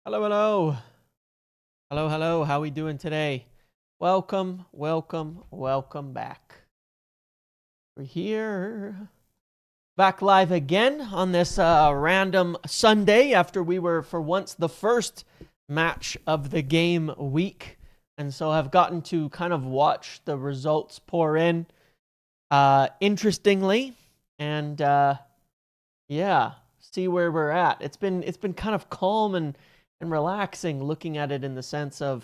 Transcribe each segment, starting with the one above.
Hello, hello. Hello, hello. How we doing today? Welcome, welcome, welcome back. We're here. Back live again on this random Sunday after we were, for once, the first match of the game week. And so I've gotten to kind of watch the results pour in interestingly. And yeah, see where we're at. It's been kind of calm and relaxing looking at it in the sense of,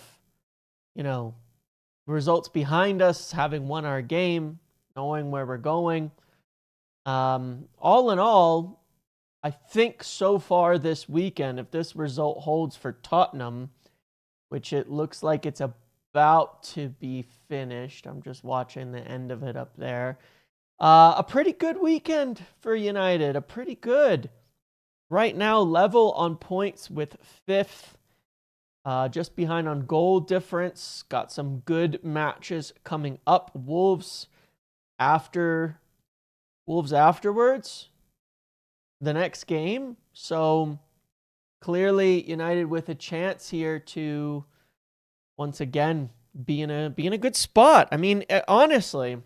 results behind us, having won our game, knowing where we're going. All in all, I think so far this weekend, if this result holds for Tottenham, which it looks like it's about to be finished, I'm just watching the end of it up there. A pretty good weekend for United, a pretty good. Right now, level on points with 5th, just behind on goal difference. Got some good matches coming up. Wolves afterwards, the next game. So clearly, United with a chance here to once again be in a good spot. I mean, honestly,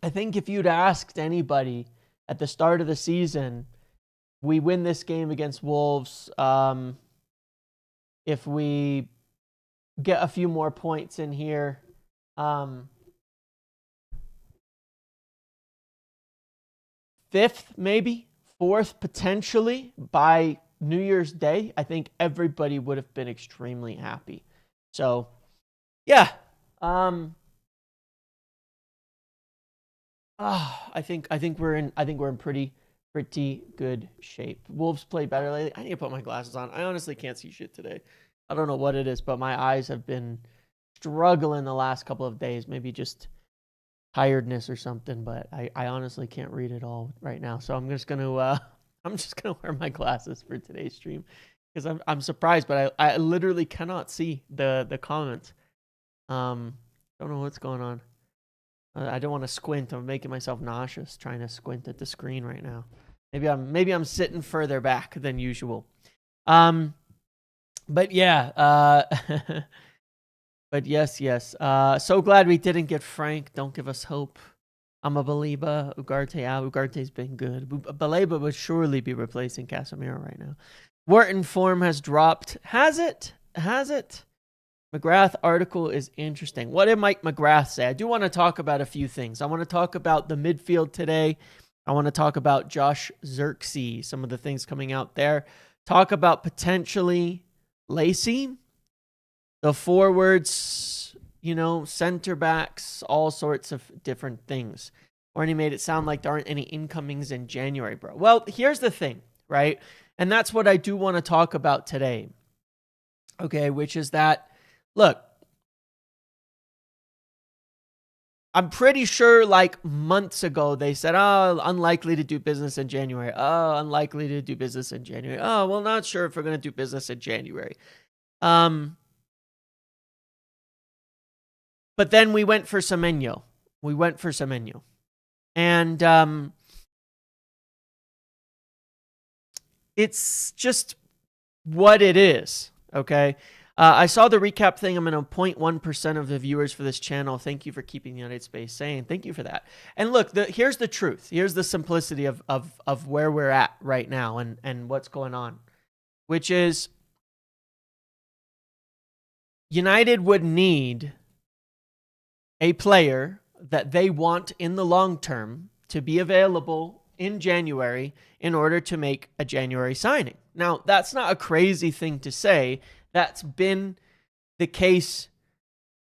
I think if you'd asked anybody at the start of the season, we win this game against Wolves, if we get a few more points in here, 5th maybe, 4th potentially by New Year's Day, I think everybody would have been extremely happy. So, yeah. I think we're in pretty good shape. Wolves play better lately. I need to put my glasses on. I honestly can't see shit today. I don't know what it is, but my eyes have been struggling the last couple of days. Maybe just tiredness or something, but I honestly can't read it all right now. So I'm just gonna wear my glasses for today's stream because I'm surprised, but I literally cannot see the comments. Don't know what's going on. I don't want to squint. I'm making myself nauseous trying to squint at the screen right now. Maybe I'm sitting further back than usual. But yeah, but yes. So glad we didn't get Frank. Don't give us hope. I'm a believer. Ugarte's been good. Baleba would surely be replacing Casemiro right now. Wharton form has dropped. Has it? McGrath article is interesting. What did Mike McGrath say? I do want to talk about a few things. I want to talk about the midfield today. I want to talk about Josh Zirkzee, some of the things coming out there. Talk about potentially Lacey, the forwards, center backs, all sorts of different things. Orny made it sound like there aren't any incomings in January, bro. Well, here's the thing, right? And that's what I do want to talk about today. Okay, which is that, look, I'm pretty sure like months ago they said, oh, unlikely to do business in January. Oh, unlikely to do business in January. Oh, well, not sure if we're going to do business in January. But then we went for Semenyo. And it's just what it is, okay? I saw the recap thing. I'm in a 0.1% of the viewers for this channel. Thank you for keeping the United Space sane. Thank you for that. And look, here's the truth. Here's the simplicity of where we're at right now and what's going on, which is United would need a player that they want in the long term to be available in January in order to make a January signing. Now, that's not a crazy thing to say. That's been the case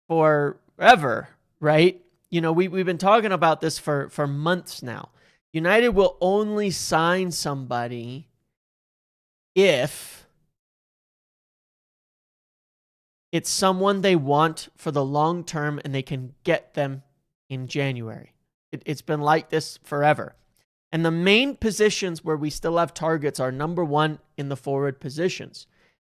forever, right? We've been talking about this for months now. United will only sign somebody if it's someone they want for the long term and they can get them in January. It's been like this forever. And the main positions where we still have targets are number one in the forward positions.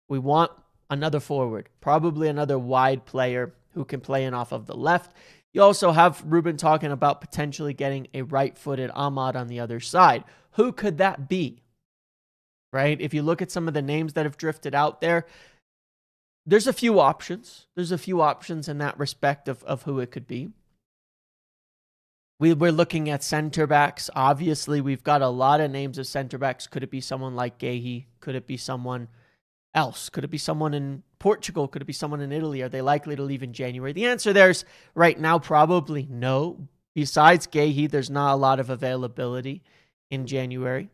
We want another forward, probably another wide player who can play in off of the left. You also have Ruben talking about potentially getting a right-footed Ahmad on the other side. Who could that be? right? If you look at some of the names that have drifted out there, there's a few options. There's a few options in that respect of who it could be. We're looking at center backs. Obviously, we've got a lot of names of center backs. Could it be someone like Gahey? Could it be someone else? Could it be someone in Portugal? Could it be someone in Italy? Are they likely to leave in January? The answer there's right now probably no. Besides Gahey, there's not a lot of availability in January.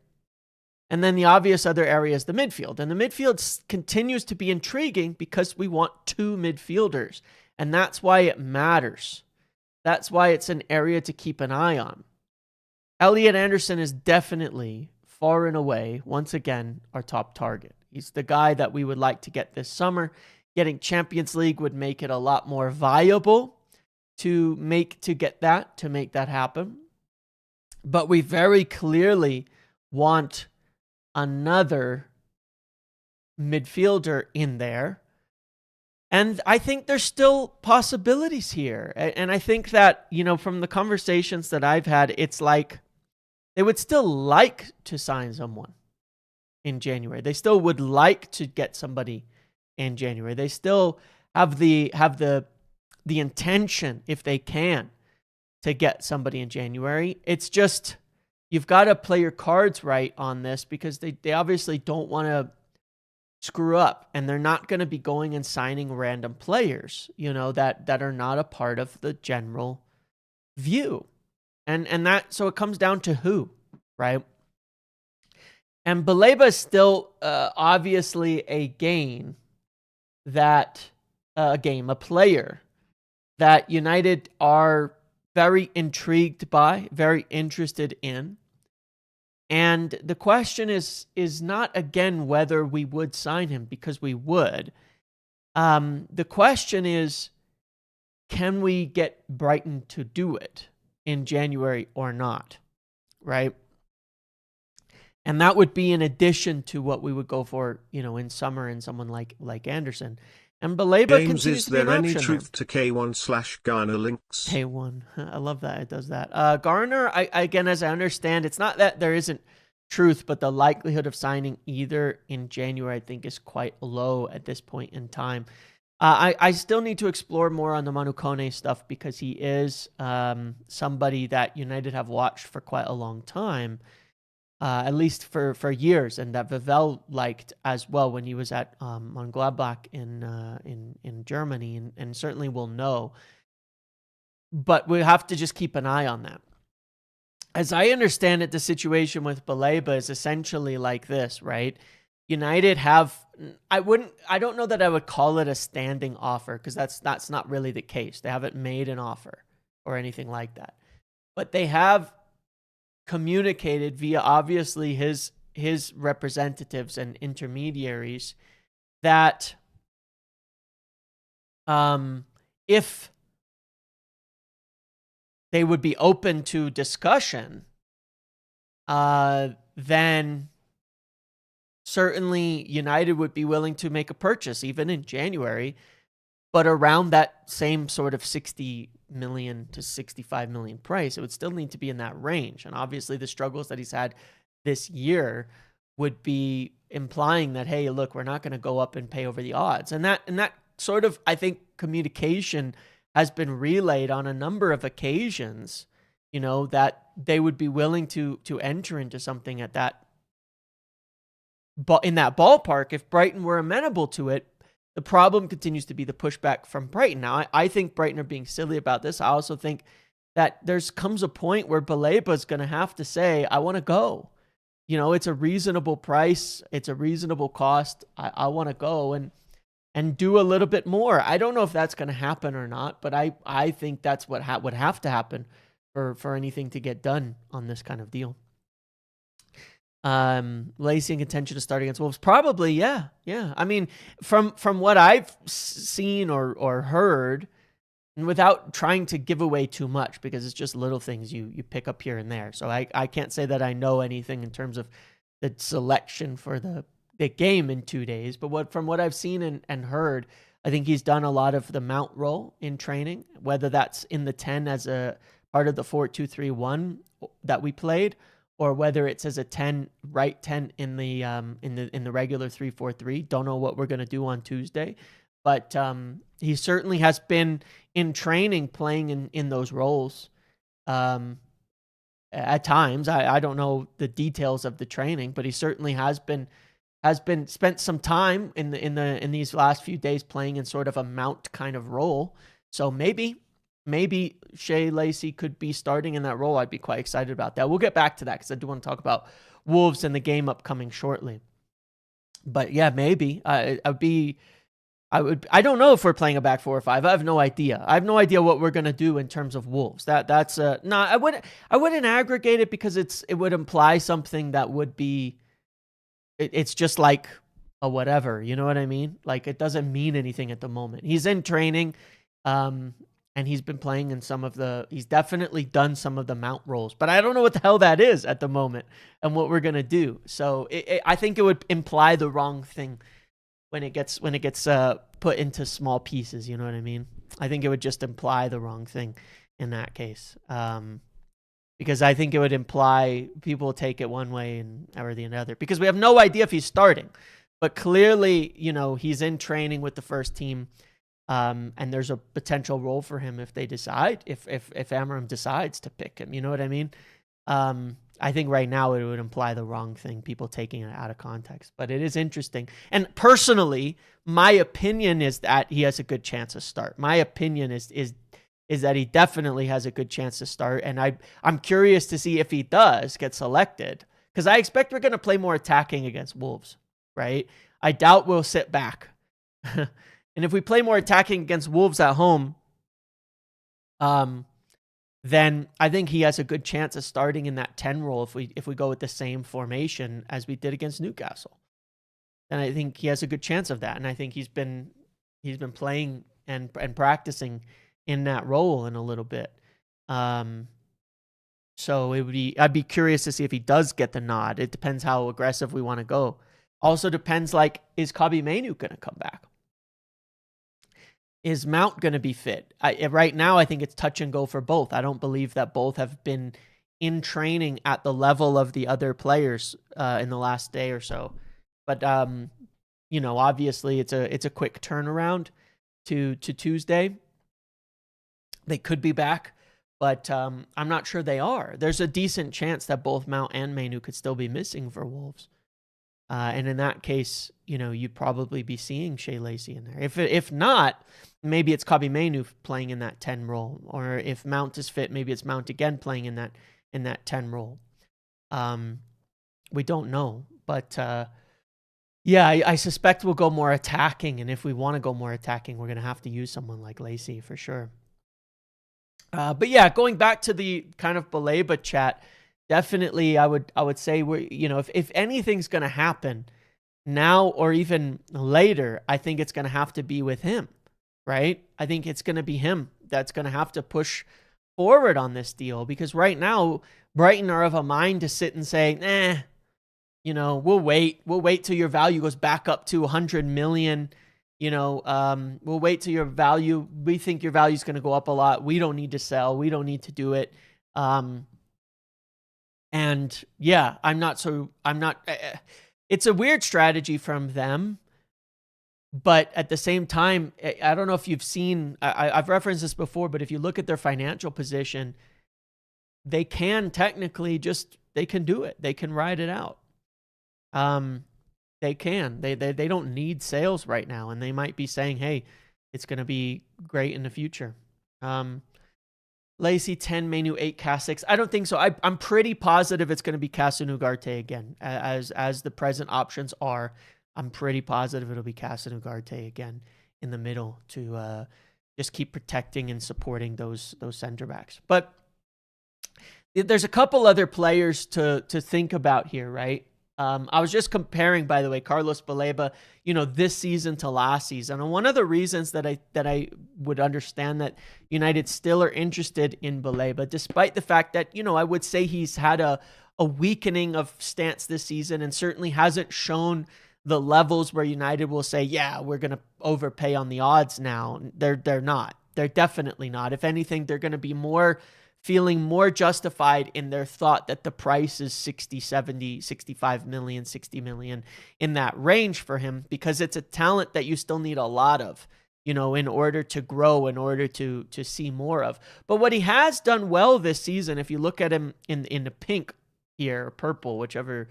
And then the obvious other area is the midfield. And the midfield continues to be intriguing because we want two midfielders. And that's why it matters. That's why it's an area to keep an eye on. Elliot Anderson is definitely, far and away, once again, our top target. He's the guy that we would like to get this summer. Getting Champions League would make it a lot more viable to make that happen. But we very clearly want another midfielder in there. And I think there's still possibilities here. And I think that, from the conversations that I've had, it's like they would still like to sign someone in January. They still would like to get somebody in January. They still have the intention, if they can, to get somebody in January. It's just, you've got to play your cards right on this because they obviously don't want to screw up, and they're not going to be going and signing random players, that are not a part of the general view. And that, so it comes down to who, right? And Baleba is still obviously a player that United are very intrigued by, very interested in. And the question is not, again, whether we would sign him, because we would. The question is, can we get Brighton to do it in January or not, right? And that would be in addition to what we would go for, in summer and someone like Anderson. And Baleba continues is to be an there any option truth to K1/Garner links? K1. I love that it does that. Garner, again, as I understand, it's not that there isn't truth, but the likelihood of signing either in January, I think, is quite low at this point in time. I still need to explore more on the Manu Kone stuff because he is somebody that United have watched for quite a long time. At least for years, and that Vivell liked as well when he was at Mönchengladbach in Germany, and certainly will know. But we have to just keep an eye on that. As I understand it, the situation with Baleba is essentially like this, right? United have, I don't know that I would call it a standing offer, because that's not really the case. They haven't made an offer or anything like that, but they have communicated via obviously his representatives and intermediaries that if they would be open to discussion, then certainly United would be willing to make a purchase even in January, but around that same sort of 60 million to 65 million price. It would still need to be in that range. And obviously the struggles that he's had this year would be implying that, hey, look, we're not going to go up and pay over the odds. And that sort of, I think, communication has been relayed on a number of occasions, that they would be willing to enter into something at that, but in that ballpark, if Brighton were amenable to it. The problem continues to be the pushback from Brighton. Now, I think Brighton are being silly about this. I also think that comes a point where Baleba is going to have to say, I want to go. It's a reasonable price. It's a reasonable cost. I want to go and do a little bit more. I don't know if that's going to happen or not, but I think that's what would have to happen for anything to get done on this kind of deal. Lacey in contention to start against Wolves? Probably, yeah. I mean, from what I've seen or heard, and without trying to give away too much, because it's just little things you pick up here and there. So I can't say that I know anything in terms of the selection for the game in 2 days. But from what I've seen and heard, I think he's done a lot of the Mount role in training, whether that's in the 10 as a part of the 4-2-3-1 that we played, or whether it's as a 10, right 10 in the regular 3-4-3. Don't know what we're going to do on Tuesday, but he certainly has been in training playing in those roles. At times, I don't know the details of the training, but he certainly has spent some time in these last few days playing in sort of a mount kind of role. So maybe Shea Lacey could be starting in that role. I'd be quite excited about that. We'll get back to that because I do want to talk about Wolves and the game upcoming shortly. But yeah, maybe I don't know if we're playing a back 4 or 5. I have no idea. I have no idea what we're gonna do in terms of Wolves. That's no. I wouldn't aggregate it because it would imply something that would be. It's just like a whatever. You know what I mean? Like it doesn't mean anything at the moment. He's in training, and he's been playing in he's definitely done some of the mount roles, but I don't know what the hell that is at the moment and what we're gonna do. So I think it would imply the wrong thing when it gets put into small pieces. You know what I mean? I think it would just imply the wrong thing in that case, because I think it would imply people take it one way or the other, because we have no idea if he's starting, but clearly, he's in training with the first team, and there's a potential role for him if they decide, if Amarim decides to pick him. You know what I mean? I think right now it would imply the wrong thing, people taking it out of context. But it is interesting. And personally, my opinion is that he has a good chance to start. My opinion is that he definitely has a good chance to start. And I'm curious to see if he does get selected, because I expect we're going to play more attacking against Wolves, right? I doubt we'll sit back. And if we play more attacking against Wolves at home, then I think he has a good chance of starting in that 10 role if we go with the same formation as we did against Newcastle. Then I think he has a good chance of that, and I think he's been playing and practicing in that role in a little bit. So I'd be curious to see if he does get the nod. It depends how aggressive we want to go. Also depends, like, is Kobbie Mainoo going to come back? Is Mount going to be fit? Right now, I think it's touch and go for both. I don't believe that both have been in training at the level of the other players in the last day or so. But obviously, it's a quick turnaround to Tuesday. They could be back, but I'm not sure they are. There's a decent chance that both Mount and Mainoo could still be missing for Wolves. And in that case, you'd probably be seeing Shea Lacey in there. If not, maybe it's Kobbie Mainoo playing in that 10 role. Or if Mount is fit, maybe it's Mount again playing in that 10 role. We don't know. But I suspect we'll go more attacking. And if we want to go more attacking, we're going to have to use someone like Lacey for sure. But yeah, going back to the kind of Baleba chat, definitely, I would say if anything's going to happen now or even later, I think it's going to have to be with him, right? I think it's going to be him that's going to have to push forward on this deal, because right now Brighton are of a mind to sit and say, we'll wait till your value goes back up to 100 million. We'll wait till your value. We think your value is going to go up a lot. We don't need to sell. We don't need to do it. And yeah, it's a weird strategy from them, but at the same time, I don't know if you've seen, I've referenced this before, but if you look at their financial position, they can technically they can do it. They can ride it out. They can, they don't need sales right now. And they might be saying, hey, it's going to be great in the future. Lacey 10, Mainoo 8, Cass 6. I don't think so. I'm pretty positive it's going to be Cass and Ugarte again, as the present options are. I'm pretty positive it'll be Cass and Ugarte again in the middle to just keep protecting and supporting those center backs. But there's a couple other players to think about here, right? I was just comparing, by the way, Carlos Baleba, this season to last season. And one of the reasons that I would understand that United still are interested in Baleba, despite the fact that, I would say he's had a weakening of stance this season and certainly hasn't shown the levels where United will say, yeah, we're going to overpay on the odds now. They're not. They're definitely not. If anything, they're going to be more feeling more justified in their thought that the price is 60, 70, 65 million, 60 million, in that range for him, because it's a talent that you still need a lot of, in order to grow, in order to see more of. But what he has done well this season, if you look at him in the pink here, or purple, whichever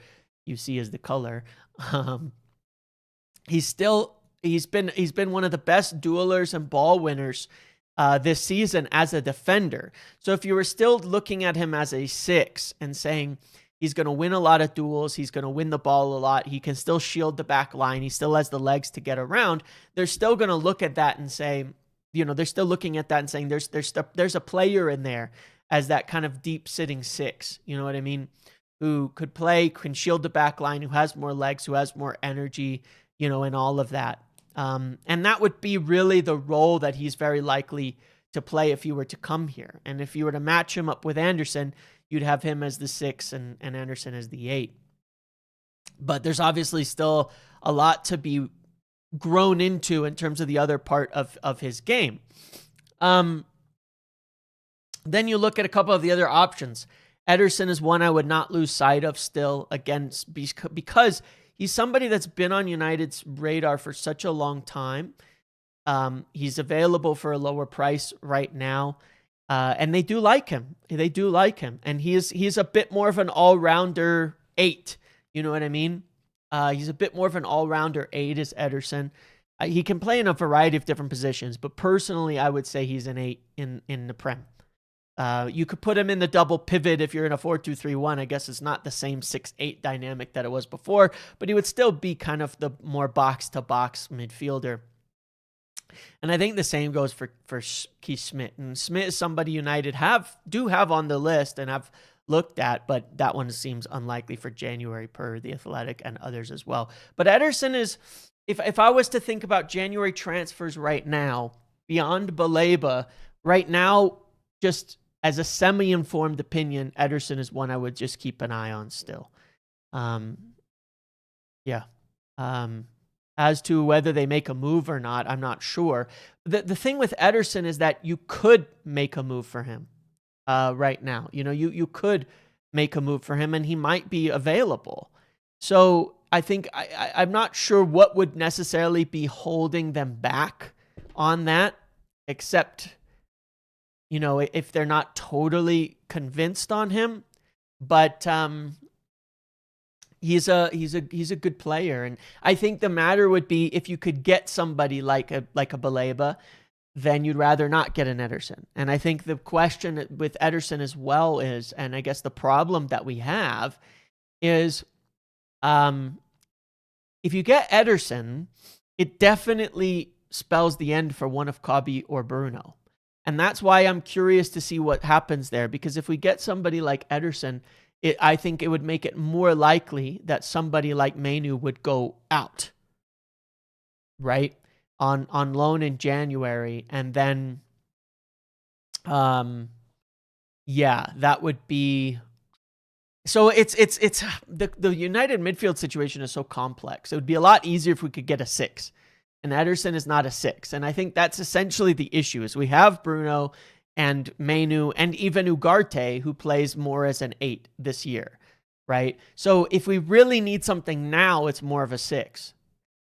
you see as the color, he's been one of the best duelers and ball winners this season as a defender. So if you were still looking at him as a 6 and saying he's going to win a lot of duels, he's going to win the ball a lot, he can still shield the back line, he still has the legs to get around, they're still going to look at that and say, they're still looking at that and saying there's a player in there as that kind of deep sitting 6, you know what I mean, who could play, can shield the back line, who has more legs, who has more energy, and all of that. And that would be really the role that he's very likely to play if he were to come here. And if you were to match him up with Anderson, you'd have him as the 6 and Anderson as the 8. But there's obviously still a lot to be grown into in terms of the other part of his game. Then you look at a couple of the other options. Ederson is one I would not lose sight of still, again, because he's somebody that's been on United's radar for such a long time. He's available for a lower price right now. And they do like him. And he's a bit more of an all-rounder 8. You know what I mean? He's a bit more of an all-rounder 8 as Ederson. He can play in a variety of different positions, but personally, I would say he's an 8 in the Prem. You could put him in the double pivot if you're in a 4-2-3-1. I guess it's not the same 6-8 dynamic that it was before, but he would still be kind of the more box-to-box midfielder. And I think the same goes for Keith Smith. And Smith is somebody United do have on the list and have looked at, but that one seems unlikely for January per The Athletic and others as well. But Ederson is, if I was to think about January transfers right now, beyond Baleba, right now, just as a semi-informed opinion, Ederson is one I would just keep an eye on still. As to whether they make a move or not, I'm not sure. The thing with Ederson is that you could make a move for him right now. You could make a move for him and he might be available. So I think I'm not sure what would necessarily be holding them back on that, except if they're not totally convinced on him, but he's a good player, and I think the matter would be if you could get somebody like a Baleba, then you'd rather not get an Ederson. And I think the question with Ederson as well is, and I guess the problem that we have is, if you get Ederson, it definitely spells the end for one of Kobe or Bruno. And that's why I'm curious to see what happens there. Because if we get somebody like Ederson, I think it would make it more likely that somebody like Mainu would go out, right, on loan in January. And then, that would be... So it's the United midfield situation is so complex. It would be a lot easier if we could get a 6. And Ederson is not a 6. And I think that's essentially the issue, is we have Bruno and Mainu and even Ugarte, who plays more as an 8 this year, right? So if we really need something now, it's more of a 6.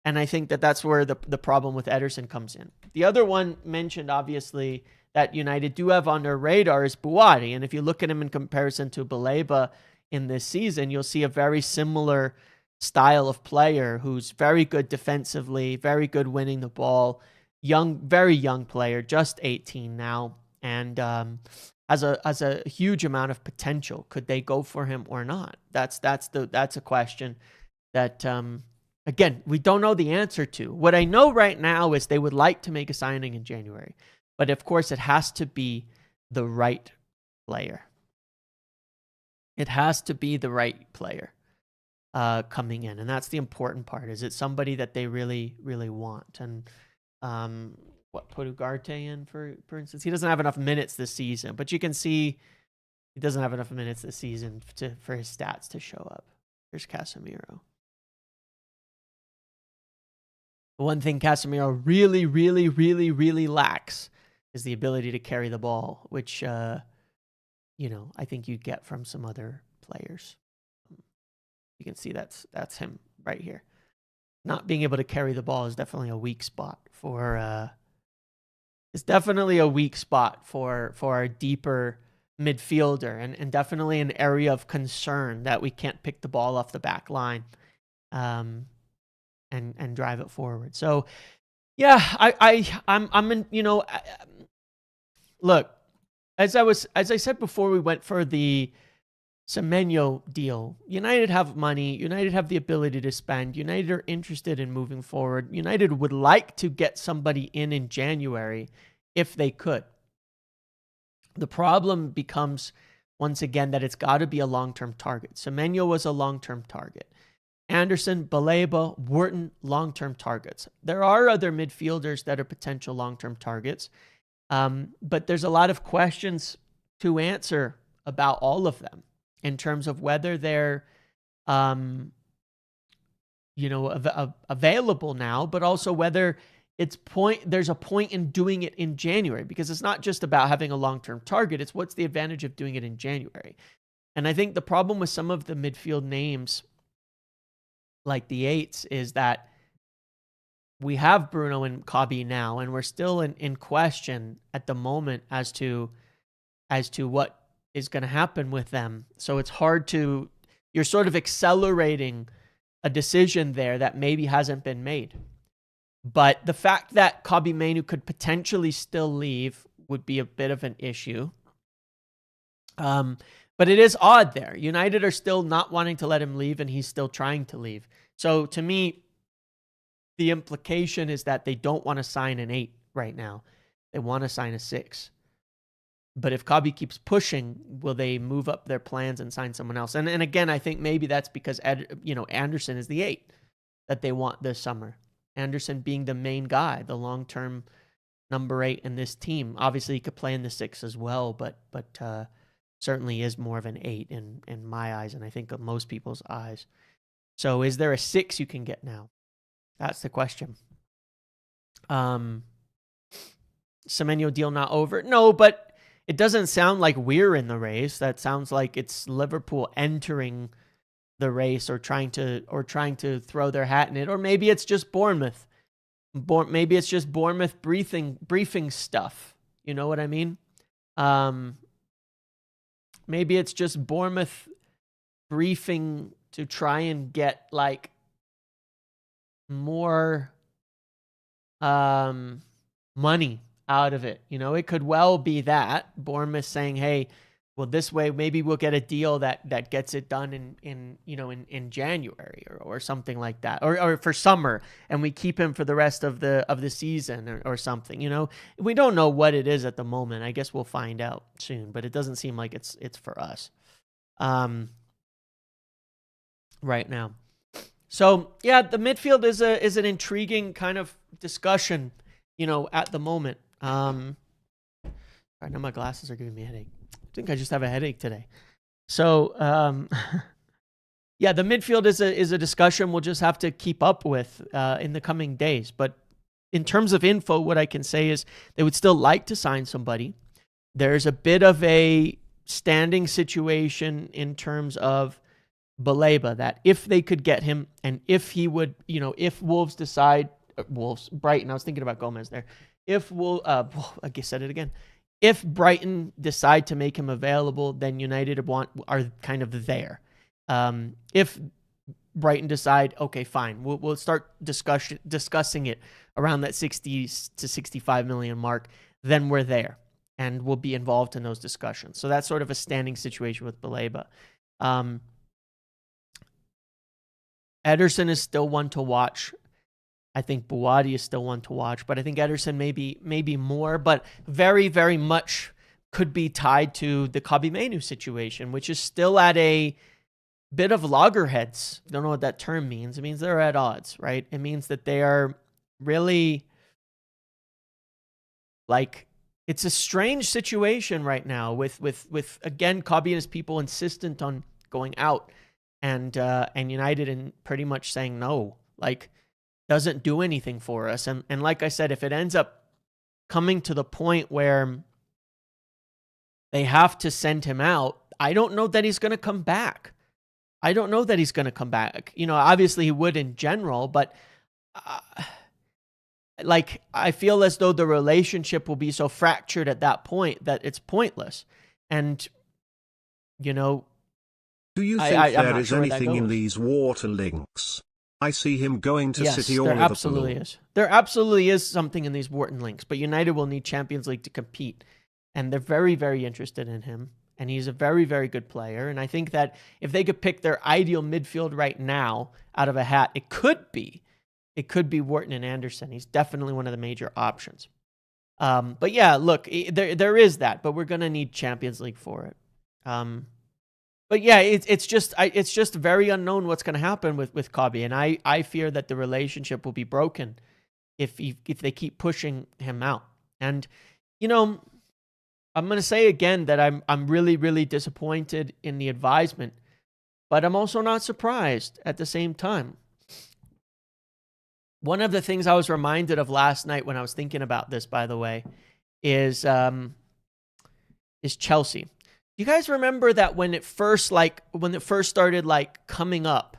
And I think that's where the problem with Ederson comes in. The other one mentioned, obviously, that United do have on their radar is Buwadi. And if you look at him in comparison to Baleba in this season, you'll see a very similar style of player who's very good defensively, very good winning the ball, very young player, just 18 now, and has a huge amount of potential. Could they go for him or not? That's a question that again, we don't know the answer to. What I know right now is they would like to make a signing in January, but of course it has to be the right player. It has to be the right player coming in, and that's the important part. Is it somebody that they really, really want? And put Ugarte in, for instance? He doesn't have enough minutes this season, but you can see he doesn't have enough minutes this season for his stats to show up. There's Casemiro. One thing Casemiro really, really, really, really lacks is the ability to carry the ball, which I think you'd get from some other players. You can see that's him right here. Not being able to carry the ball is definitely a weak spot for our deeper midfielder, and definitely an area of concern that we can't pick the ball off the back line and drive it forward. So yeah, I'm in, look, as I said before we went for the Semenyo deal, United have money, United have the ability to spend, United are interested in moving forward. United would like to get somebody in January if they could. The problem becomes, once again, that it's got to be a long-term target. Semenyo was a long-term target. Anderson, Baleba, Wharton, long-term targets. There are other midfielders that are potential long-term targets, but there's a lot of questions to answer about all of them in terms of whether they're, available now, but also whether there's a point in doing it in January, because it's not just about having a long-term target. It's what's the advantage of doing it in January. And I think the problem with some of the midfield names, like the 8s, is that we have Bruno and Kabi now, and we're still in question at the moment as to what is going to happen with them. So it's hard you're sort of accelerating a decision there that maybe hasn't been made. But the fact that Kabi Manu could potentially still leave would be a bit of an issue. But it is odd there. United are still not wanting to let him leave, and he's still trying to leave. So to me, the implication is that they don't want to sign an 8 right now. They want to sign a 6. But if Kabi keeps pushing, will they move up their plans and sign someone else? And again, I think maybe that's because Anderson is the 8 that they want this summer. Anderson being the main guy, the long-term number 8 in this team. Obviously, he could play in the 6 as well, but certainly is more of an 8 in my eyes, and I think of most people's eyes. So is there a 6 you can get now? That's the question. Semenyo deal not over? No, but it doesn't sound like we're in the race. That sounds like it's Liverpool entering the race or trying to throw their hat in it. Or maybe it's just Bournemouth. Maybe it's just Bournemouth briefing stuff. You know what I mean? Maybe it's just Bournemouth briefing to try and get like more money out of it. It could well be that Bournemouth saying, hey, well, this way maybe we'll get a deal that gets it done in January or something like that, or for summer, and we keep him for the rest of the season or something. We don't know what it is at the moment. I guess we'll find out soon, but it doesn't seem like it's for us right now. So yeah, the midfield is an intriguing kind of discussion, at the moment. I know my glasses are giving me a headache. I think I just have a headache today. So, yeah, the midfield is a discussion we'll just have to keep up with in the coming days. But in terms of info, what I can say is they would still like to sign somebody. There's a bit of a standing situation in terms of Baleba, that if they could get him, and if he would, if Wolves decide, Brighton, I was thinking about Gomez there. If I said it again. If Brighton decide to make him available, then United are kind of there. If Brighton decide, okay, fine, we'll start discussing it around that 60 to 65 million mark, then we're there and we'll be involved in those discussions. So that's sort of a standing situation with Baleba. Ederson is still one to watch. I think Buwadi is still one to watch, but I think Ederson maybe more, but very, very much could be tied to the Kabi Manu situation, which is still at a bit of loggerheads. Don't know what that term means. It means they're at odds, right? It means that they are really like, it's a strange situation right now with again, Kabi and his people insistent on going out and United and pretty much saying no, like, doesn't do anything for us. And like I said, if it ends up coming to the point where they have to send him out. I don't know that he's going to come back. You know, obviously he would in general, but like, I feel as though the relationship will be so fractured at that point that it's pointless. And, you know, do you think there is anything in these water links? I see him going to City or Liverpool. There absolutely is. There absolutely is something in these Wharton links, but United will need Champions League to compete. And they're very, very interested in him. And he's a very, very good player. And I think that if they could pick their ideal midfield right now out of a hat, it could be Wharton and Anderson. He's definitely one of the major options. But yeah, look, there is that, but we're going to need Champions League for it. But yeah, it's just very unknown what's going to happen with Kobe, and I fear that the relationship will be broken if they keep pushing him out. And you know, I'm going to say again that I'm really, really disappointed in the advisement, but I'm also not surprised at the same time. One of the things I was reminded of last night when I was thinking about this, by the way, is Chelsea. You guys remember that when it first started like coming up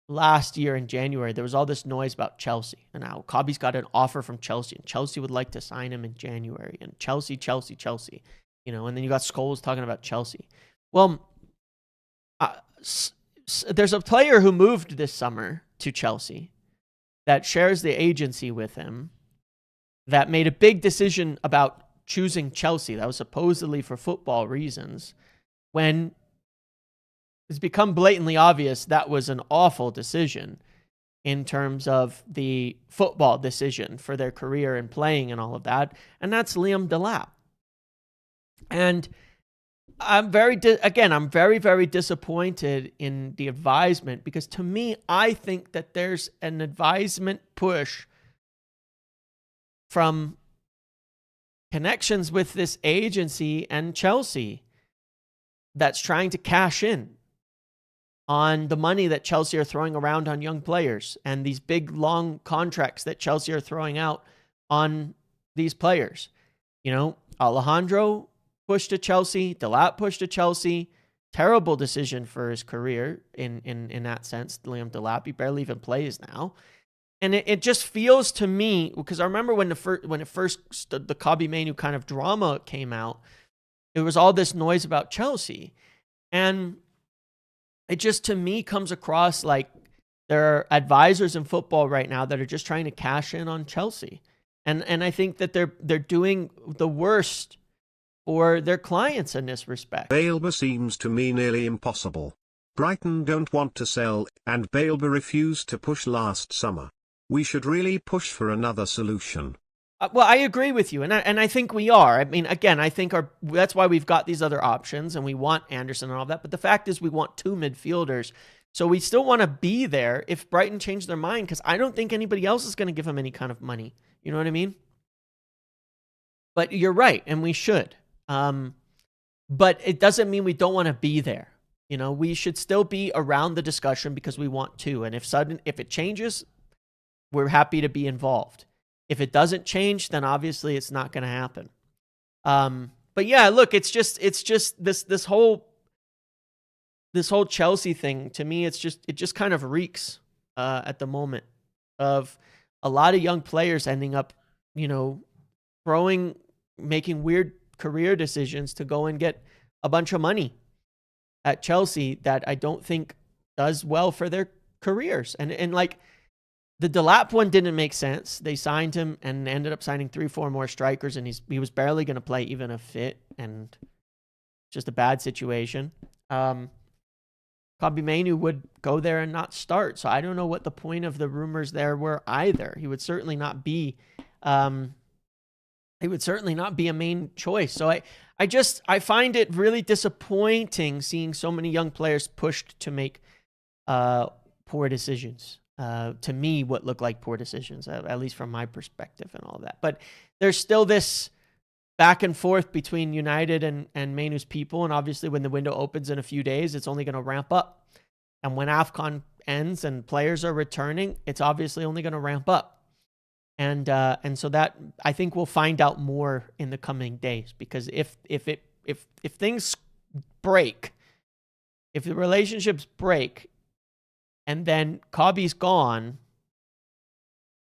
last year in January, there was all this noise about Chelsea and how Kobe's got an offer from Chelsea and Chelsea would like to sign him in January, and Chelsea, you know, and then you got Scholes talking about Chelsea. Well, there's a player who moved this summer to Chelsea that shares the agency with him that made a big decision about choosing Chelsea. That was supposedly for football reasons, when it's become blatantly obvious that was an awful decision in terms of the football decision for their career and playing and all of that. And that's Liam Delap. And I'm very, very disappointed in the advisement, because to me, I think that there's an advisement push from connections with this agency and Chelsea that's trying to cash in on the money that Chelsea are throwing around on young players and these big, long contracts that Chelsea are throwing out on these players. You know, Alejandro pushed to Chelsea, Delap pushed to Chelsea. Terrible decision for his career in that sense. Liam Delap, he barely even plays now. And it just feels to me, because I remember when the Kobe Manu kind of drama came out, it was all this noise about Chelsea. And it just, to me, comes across like there are advisors in football right now that are just trying to cash in on Chelsea. And I think that they're doing the worst for their clients in this respect. Bailba seems to me nearly impossible. Brighton don't want to sell, and Bailba refused to push last summer. We should really push for another solution. Well, I agree with you, and I think we are. I mean, again, I think that's why we've got these other options, and we want Anderson and all that. But the fact is, we want two midfielders, so we still want to be there if Brighton change their mind, because I don't think anybody else is going to give them any kind of money. You know what I mean? But you're right, and we should. But it doesn't mean we don't want to be there. You know, we should still be around the discussion because we want to. And if it changes, we're happy to be involved. If it doesn't change, then obviously it's not going to happen. But yeah, look, it's just this whole Chelsea thing, to me, it just kind of reeks at the moment of a lot of young players ending up, you know, making weird career decisions to go and get a bunch of money at Chelsea that I don't think does well for their careers. And like, the Delap one didn't make sense. They signed him and ended up signing 3-4 more strikers, and he was barely going to play even a fit, and just a bad situation. Kobe Manu would go there and not start, so I don't know what the point of the rumors there were either. He would certainly not be a main choice. So I find it really disappointing seeing so many young players pushed to make poor decisions. To me, what look like poor decisions, at least from my perspective and all that. But there's still this back and forth between United and Manu's people. And obviously when the window opens in a few days, it's only going to ramp up. And when AFCON ends and players are returning, it's obviously only going to ramp up. And so that, I think we'll find out more in the coming days, because if it if things break, if the relationships break, and then Kabi's gone,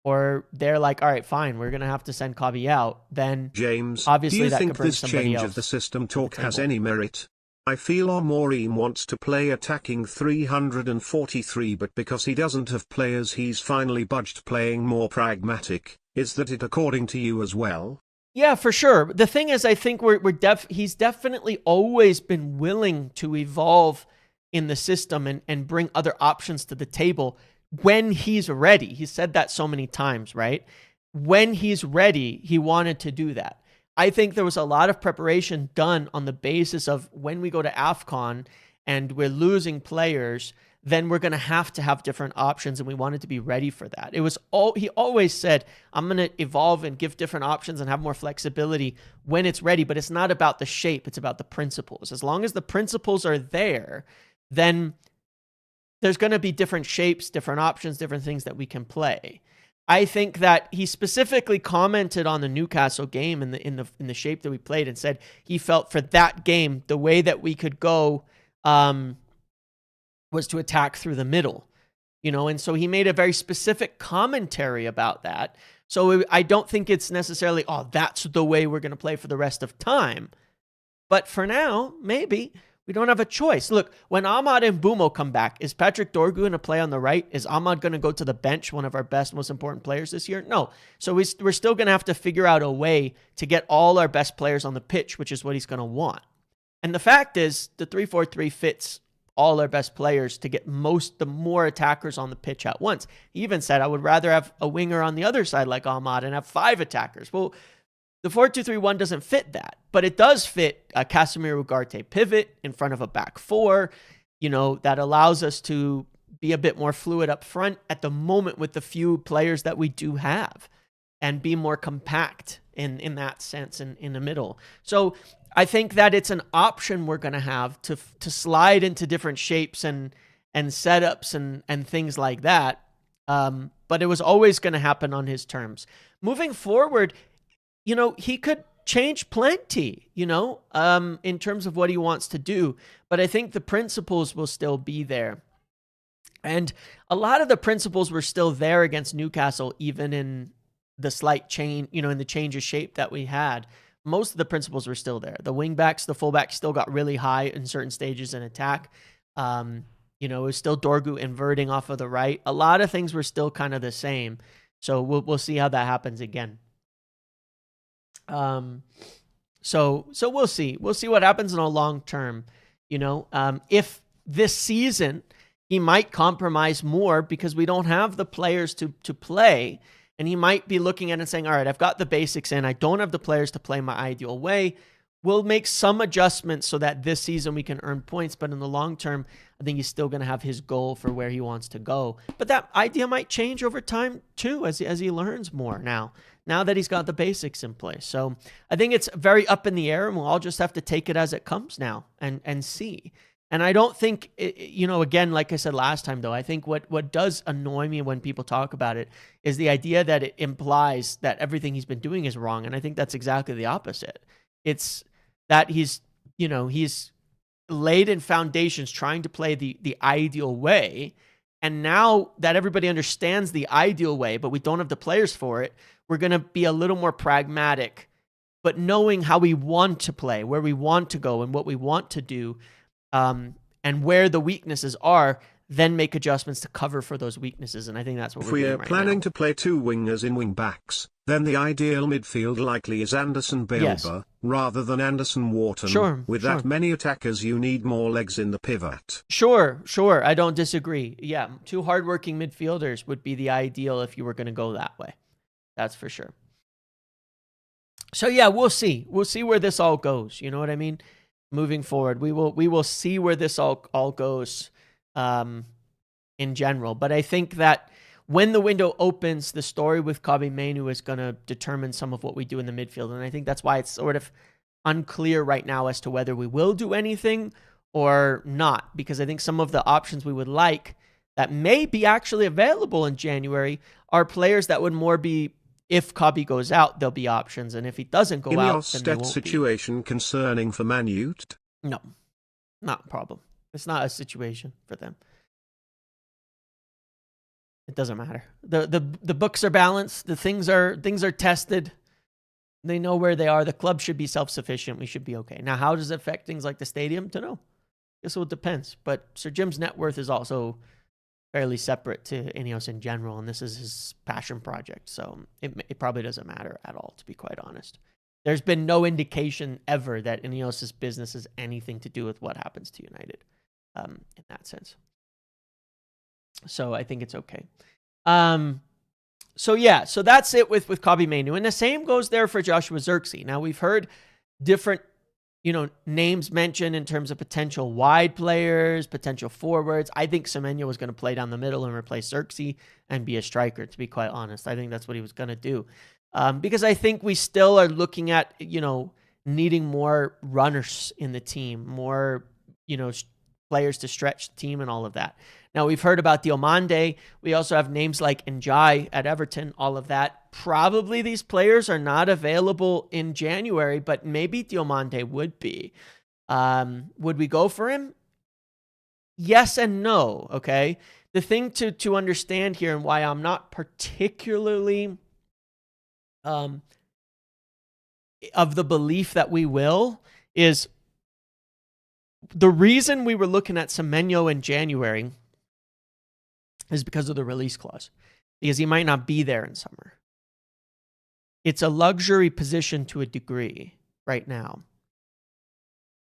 or they're like, all right, fine, we're gonna have to send Kabi out, then James, obviously do you that think could bring this somebody change else of the system talk to the has table. any merit? I feel Amorim wants to play attacking 343, but because he doesn't have players he's finally budged playing more pragmatic. Is that it according to you as well? Yeah, for sure. The thing is, I think he's definitely always been willing to evolve in the system and bring other options to the table when he's ready. He said that so many times, right? When he's ready, he wanted to do that. I think there was a lot of preparation done on the basis of when we go to AFCON and we're losing players, then we're going to have different options, and we wanted to be ready for that. He always said, I'm going to evolve and give different options and have more flexibility when it's ready, but it's not about the shape, it's about the principles. As long as the principles are there, then there's going to be different shapes, different options, different things that we can play. I think that he specifically commented on the Newcastle game in the shape that we played and said he felt for that game the way that we could go was to attack through the middle, and so he made a very specific commentary about that. So I don't think it's necessarily, that's the way we're going to play for the rest of time. But for now, maybe. We don't have a choice. Look, when Ahmad and Bumo come back, is Patrick Dorgu going to play on the right? Is Ahmad going to go to the bench, one of our best, most important players this year? No. So we're still going to have to figure out a way to get all our best players on the pitch, which is what he's going to want. And the fact is, the 3-4-3 fits all our best players to get the more attackers on the pitch at once. He even said, I would rather have a winger on the other side like Ahmad and have 5 attackers. Well, the 4-2-3-1 doesn't fit that, but it does fit a Casemiro Ugarte pivot in front of a back 4, that allows us to be a bit more fluid up front at the moment with the few players that we do have and be more compact in that sense in the middle. So I think that it's an option we're going to have to slide into different shapes and setups and things like that. But it was always going to happen on his terms. Moving forward, he could change plenty, in terms of what he wants to do. But I think the principles will still be there. And a lot of the principles were still there against Newcastle, even in the slight change, in the change of shape that we had. Most of the principles were still there. The wingbacks, the fullbacks still got really high in certain stages in attack. It was still Dorgu inverting off of the right. A lot of things were still kind of the same. So we'll see how that happens again. So we'll see. We'll see what happens in a long term. If this season he might compromise more because we don't have the players to play, and he might be looking at it and saying, all right, I've got the basics in. I don't have the players to play my ideal way. We'll make some adjustments so that this season we can earn points, but in the long term, I think he's still going to have his goal for where he wants to go. But that idea might change over time too, as he learns more now that he's got the basics in place. So I think it's very up in the air, and we'll all just have to take it as it comes now and see. And I don't think, again, like I said last time, though, I think what does annoy me when people talk about it is the idea that it implies that everything he's been doing is wrong. And I think that's exactly the opposite. It's that he's laid in foundations trying to play the ideal way. And now that everybody understands the ideal way, but we don't have the players for it, we're going to be a little more pragmatic, but knowing how we want to play, where we want to go and what we want to do, and where the weaknesses are, then make adjustments to cover for those weaknesses. And I think that's what if we're doing we're right planning now. to play 2 wingers in wing backs, then the ideal midfield likely is Anderson Belba, Yes. rather than Anderson Wharton. Sure, With sure. that many attackers you need more legs in the pivot. Sure. I don't disagree. Yeah, 2 hardworking midfielders would be the ideal if you were going to go that way. That's for sure. So yeah, we'll see. We'll see where this all goes. You know what I mean? Moving forward, we will see where this all goes in general. But I think that when the window opens, the story with Kabi Mainoo is going to determine some of what we do in the midfield. And I think that's why it's sort of unclear right now as to whether we will do anything or not. Because I think some of the options we would like that may be actually available in January are players that would more be if Kobe goes out, there'll be options, and if he doesn't go out, then there won't situation concerning for Man Utd? No, not a problem. It's not a situation for them. It doesn't matter. The books are balanced. The things are tested. They know where they are. The club should be self-sufficient. We should be okay. Now, how does it affect things like the stadium? Don't know. Guess it depends. But Sir Jim's net worth is also fairly separate to Ineos in general, and this is his passion project. So it probably doesn't matter at all, to be quite honest. There's been no indication ever that Ineos' business has anything to do with what happens to United in that sense. So I think it's okay. So that's it with Kobe Mainoo. And the same goes there for Joshua Zirkzee. Now, we've heard different, names mentioned in terms of potential wide players, potential forwards. I think Semenyo was going to play down the middle and replace Zirkzee and be a striker, to be quite honest. I think that's what he was going to do. Because I think we still are looking at, needing more runners in the team, more, players to stretch the team and all of that. Now, we've heard about Diomande. We also have names like Njai at Everton, all of that. Probably these players are not available in January, but maybe Diomande would be. Would we go for him? Yes and no, okay? The thing to understand here and why I'm not particularly of the belief that we will is the reason we were looking at Semenyo in January is because of the release clause, because he might not be there in summer. It's a luxury position to a degree right now.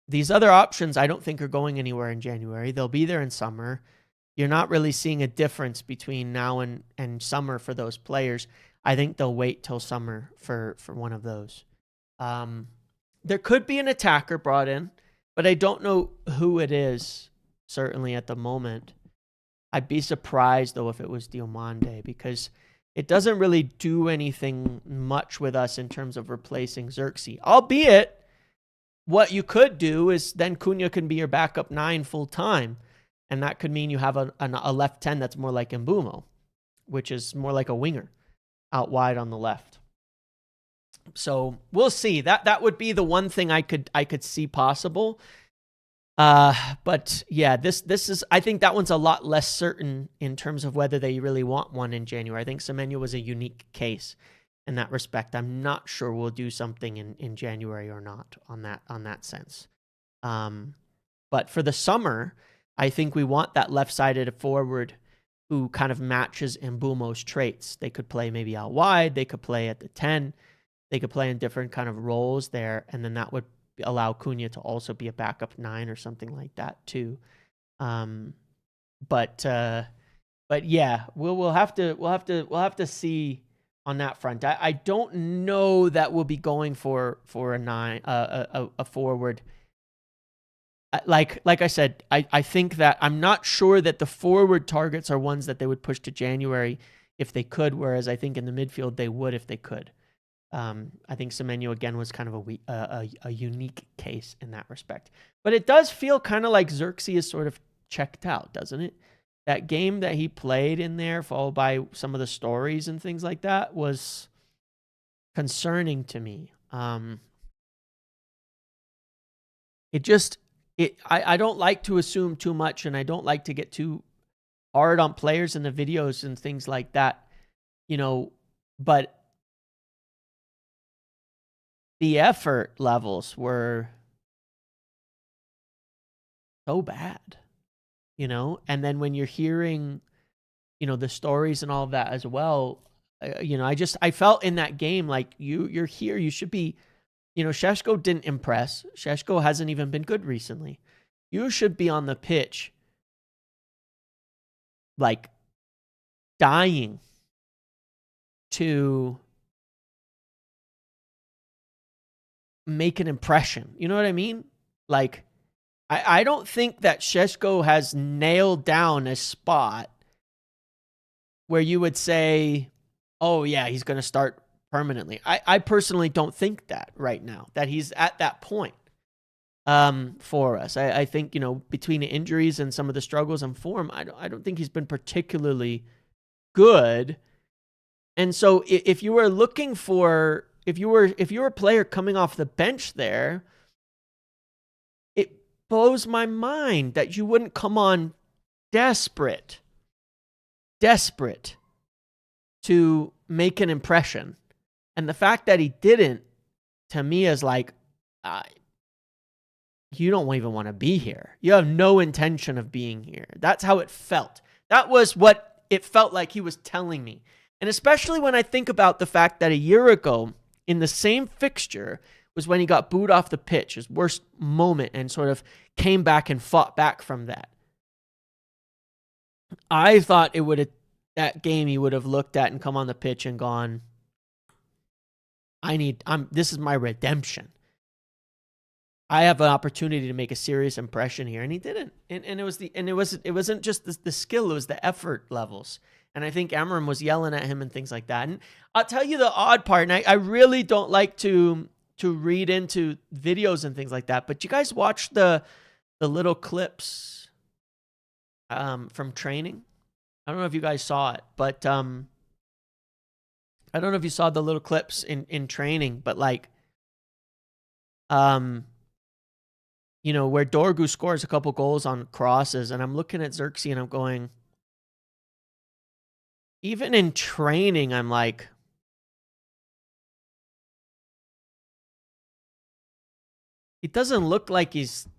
These other options I don't think are going anywhere in January. They'll be there in summer. You're not really seeing a difference between now and summer for those players. I think they'll wait till summer for one of those. There could be an attacker brought in, but I don't know who it is, certainly at the moment. I'd be surprised, though, if it was Diomande, because it doesn't really do anything much with us in terms of replacing Zirkzee. Albeit, what you could do is then Cunha can be your backup 9 full-time, and that could mean you have a left 10 that's more like Mbeumo, which is more like a winger out wide on the left. So we'll see. That would be the one thing I could see possible. But yeah, this is, I think that one's a lot less certain in terms of whether they really want one in January. I think Semenyo was a unique case in that respect. I'm not sure we'll do something in January or not on that sense. But for the summer, I think we want that left-sided forward who kind of matches Mbeumo's traits. They could play maybe out wide. They could play at the 10. They could play in different kind of roles there, and then that would allow Cunha to also be a backup 9 or something like that too. But yeah, we'll have to see on that front. I don't know that we'll be going for a 9, a forward. Like I said, I think that I'm not sure that the forward targets are ones that they would push to January if they could, whereas I think in the midfield they would if they could. I think Semenyo again was kind of a unique case in that respect. But it does feel kind of like Zirkzee is sort of checked out, doesn't it? That game that he played in there, followed by some of the stories and things like that, was concerning to me. I don't like to assume too much, and I don't like to get too hard on players in the videos and things like that, but the effort levels were so bad, and then when you're hearing, the stories and all of that as well, I felt in that game like you're here, you should be, Šeško didn't impress. Šeško hasn't even been good recently. You should be on the pitch, like, dying to make an impression. You know what I mean? Like, I don't think that Šeško has nailed down a spot where you would say, oh yeah, he's going to start permanently. I personally don't think that right now, that he's at that point for us. I think, between the injuries and some of the struggles in form, I don't think he's been particularly good. And so if you were looking for, if you were a player coming off the bench there, it blows my mind that you wouldn't come on desperate to make an impression. And the fact that he didn't, to me, is like, you don't even want to be here. You have no intention of being here. That's how it felt. That was what it felt like he was telling me. And especially when I think about the fact that a year ago, in the same fixture, was when he got booed off the pitch, his worst moment, and sort of came back and fought back from that. I thought it would have, that game he would have looked at and come on the pitch and gone, this is my redemption. I have an opportunity to make a serious impression here, and he didn't. And it wasn't just the skill; it was the effort levels. And I think Amram was yelling at him and things like that. And I'll tell you the odd part, and I really don't like to read into videos and things like that. But you guys watch the little clips from training? I don't know if you guys saw it, but I don't know if you saw the little clips in training, but like, you know, where Dorgu scores a couple goals on crosses, and I'm looking at Zirkzee and I'm going, even in training, I'm like, he doesn't look like he's,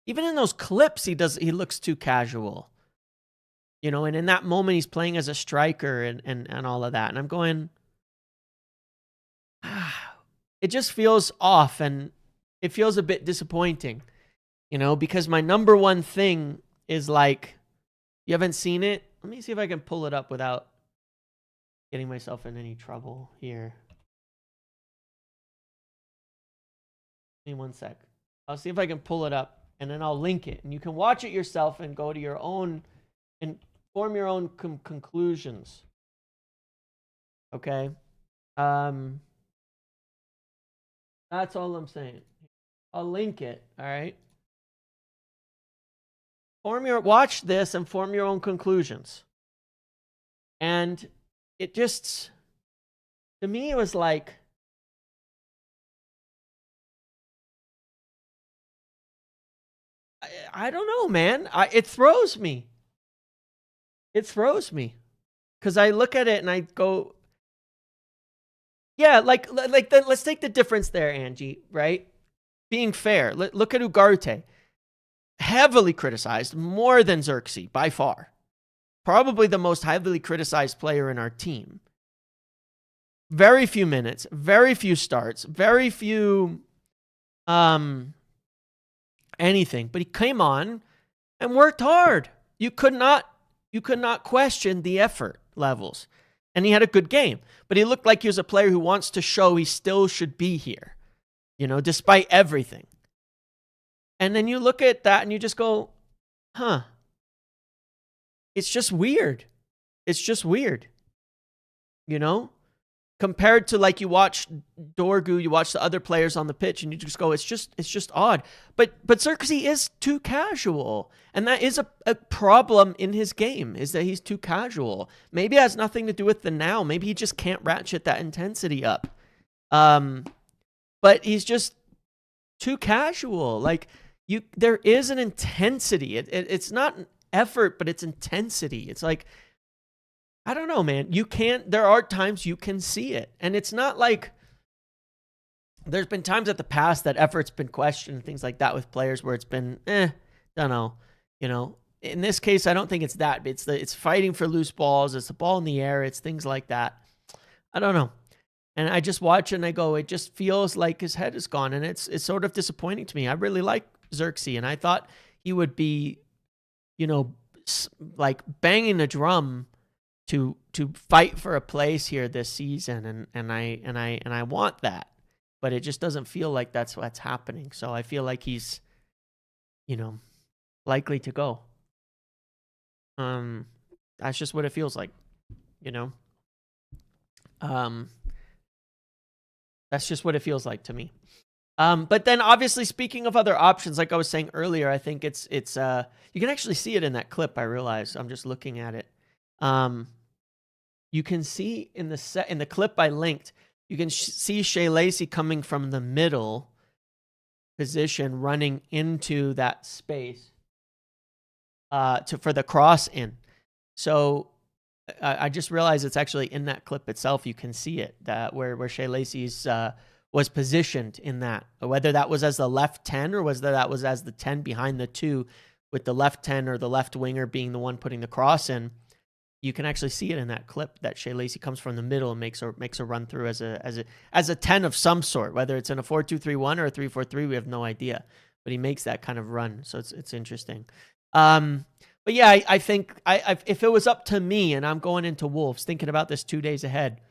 even in those clips, he looks too casual. You know, and in that moment, he's playing as a striker and all of that. And I'm going, it just feels off, and it feels a bit disappointing, you know, because my number one thing is like, you haven't seen it? Let me see if I can pull it up without getting myself in any trouble here. Give me one sec. I'll see if I can pull it up, and then I'll link it. And you can watch it yourself and go to your own and form your own conclusions. Okay? That's all I'm saying. I'll link it, all right? Watch this and form your own conclusions. And it just, to me, it was like, I don't know, man. It throws me. It throws me. Because I look at it and I go, yeah, let's take the difference there, Angie, right? Being fair. Look at Ugarte. Heavily criticized, more than Zirkzee, by far. Probably the most heavily criticized player in our team. Very few minutes, very few starts, very few anything. But he came on and worked hard. You could not question the effort levels. And he had a good game. But he looked like he was a player who wants to show he still should be here. You know, despite everything. And then you look at that and you just go, huh. It's just weird. It's just weird. You know? Compared to like you watch Dorgu, you watch the other players on the pitch and you just go, it's just odd. But Zirkzee is too casual. And that is a problem in his game, is that he's too casual. Maybe it has nothing to do with the now. Maybe he just can't ratchet that intensity up. But he's just too casual. Like, there is an intensity. It's not an effort, but it's intensity. It's like, I don't know, man. There are times you can see it. And it's not like, there's been times at the past that effort's been questioned, things like that with players where it's been, don't know. You know, in this case, I don't think it's that. It's fighting for loose balls. It's the ball in the air. It's things like that. I don't know. And I just watch and I go, it just feels like his head is gone. And it's sort of disappointing to me. I really like Zirkzee, and I thought he would be, you know, like banging the drum to fight for a place here this season, and I want that, but it just doesn't feel like that's what's happening. So I feel like he's, you know, likely to go. That's just what it feels like, you know. That's just what it feels like to me. But then obviously, speaking of other options, like I was saying earlier, I think it's you can actually see it in that clip. I realize I'm just looking at it. you can see in the clip I linked, you can see Shea Lacey coming from the middle position, running into that space for the cross in. So I just realized it's actually in that clip itself. You can see it, that where Shea Lacey's was positioned in that, whether that was as the left 10 or whether that was as the 10 behind the 2, with the left 10 or the left winger being the one putting the cross in. You can actually see it in that clip that Shea Lacey comes from the middle and makes a run through as a 10 of some sort, whether it's in a 4-2-3-1 or a 3-4-3, we have no idea, but he makes that kind of run. So it's interesting. But yeah, I think if it was up to me and I'm going into Wolves thinking about this 2 days ahead,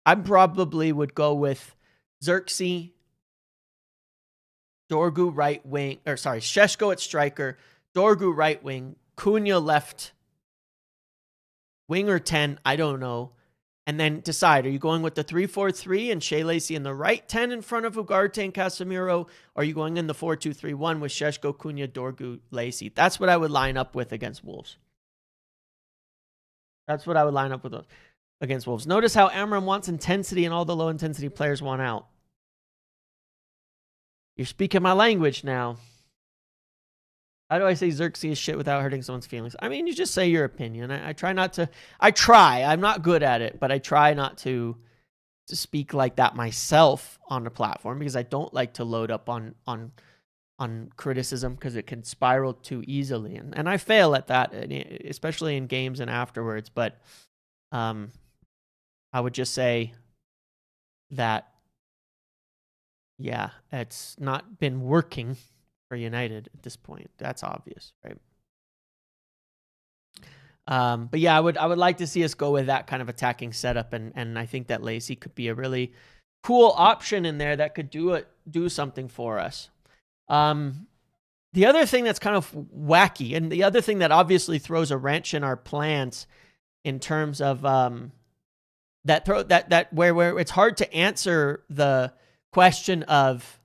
I probably would go with Zirkzee, Dorgu right wing, or sorry, Šeško at striker, Dorgu right wing, Cunha left wing or 10, I don't know. And then decide, are you going with the 3-4-3 and Shea Lacey in the right 10 in front of Ugarte and Casemiro? Or are you going in the 4-2-3-1 with Šeško, Cunha, Dorgu, Lacey? That's what I would line up with against Wolves. That's what I would line up with against Wolves. Notice how Amram wants intensity and all the low-intensity players want out. You're speaking my language now. How do I say Zirkzee is shit without hurting someone's feelings? I mean, you just say your opinion. I try not to. I'm not good at it, but I try not to speak like that myself on the platform, because I don't like to load up on criticism, because it can spiral too easily. And I fail at that, especially in games and afterwards. But I would just say that, yeah, it's not been working for United at this point. That's obvious, right? But yeah, I would like to see us go with that kind of attacking setup, and I think that Lacey could be a really cool option in there that could do something for us. The other thing that's kind of wacky, and the other thing that obviously throws a wrench in our plans in terms of where it's hard to answer the question of,